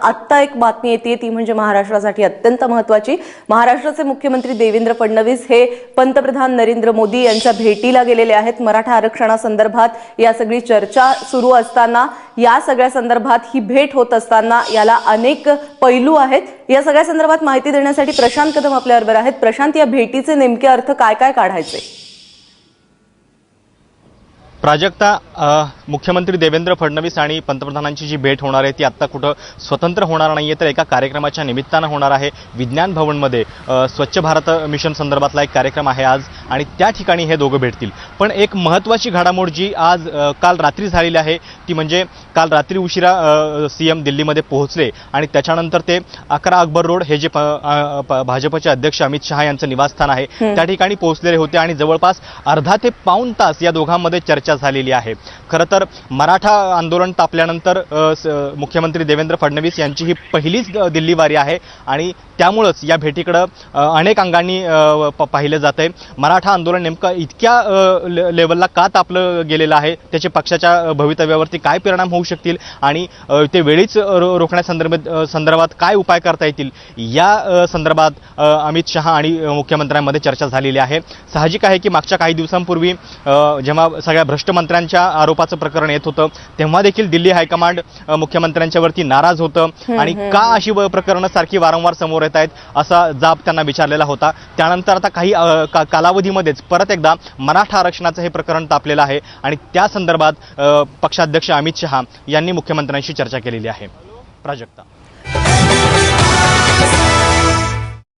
आत्ता एक बातमी येते ती म्हणजे महाराष्ट्रासाठी अत्यंत महत्त्वाची। महाराष्ट्राचे मुख्यमंत्री देवेंद्र फडणवीस हे पंतप्रधान नरेंद्र मोदी यांच्या भेटीला गेलेले आहेत। मराठा आरक्षणासंदर्भात या सगळी चर्चा सुरू असताना, या सगळ्या संदर्भात ही भेट होत असताना याला अनेक पैलू आहेत। या सगळ्या संदर्भात माहिती देण्यासाठी प्रशांत कदम आपल्याबरोबर आहेत। प्रशांत, या भेटीचे नेमके अर्थ काय काय काढायचे? प्राजक्ता, मुख्यमंत्री देवेंद्र फडणवीस आणि पंतप्रधानांची जी भेट होणार आहे ती आत्ता कुठं स्वतंत्र होणार नाहीये, तर एका कार्यक्रमाच्या निमित्तानं होणार आहे। विज्ञान भवनमध्ये स्वच्छ भारत मिशन संदर्भातला एक कार्यक्रम आहे आज, आणि त्या ठिकाणी हे दोघं भेटतील। पण एक महत्त्वाची घडामोड जी आज काल रात्री झालेली आहे ती म्हणजे काल रात्री उशिरा सीएम दिल्लीमध्ये पोहोचले आणि त्याच्यानंतर ते 11 अकबर रोड हे जे भाजपचे अध्यक्ष अमित शहा यांचं निवासस्थान आहे त्या ठिकाणी पोहोचलेले होते, आणि जवळपास अर्धा ते पाऊण तास या दोघांमध्ये चर्चा झालेली आहे। खरं तर मराठा आंदोलन तापल्यानंतर मुख्यमंत्री देवेंद्र फडणवीस यांची ही पहिलीच दिल्ली वारी आहे, आणि त्यामुळेच या भेटीकडे अनेक अंगांनी पाहिलं जातंय। मराठा आंदोलन नेमकं इतक्या लेवलला का तापलं गेलेलं आहे, त्याचे पक्षाच्या भवितव्यावरती काय परिणाम होऊ शकतील, आणि ते वेळीच रोखण्यासंदर्भात काय उपाय करता येतील, या संदर्भात अमित शहा आणि मुख्यमंत्र्यांमध्ये चर्चा झालेली आहे। साहजिक आहे की मागच्या काही दिवसांपूर्वी जेव्हा सगळ्या भ्रष्ट मंत्र्यांच्या आरोपाचं प्रकरण येत होतं तेव्हा देखील दिल्ली हायकमांड मुख्यमंत्र्यांच्यावरती नाराज होतं, आणि का अशी प्रकरणं सारखी वारंवार समोर येत आहेत असा जाब त्यांना विचारलेला होता। त्यानंतर आता काही कालावधीमध्येच परत एकदा मराठा आरक्षणाचं हे प्रकरण तापलेलं आहे, आणि त्या संदर्भात पक्षाध्यक्ष अमित शहा यांनी मुख्यमंत्र्यांशी चर्चा केलेली आहे। प्राजक्ता।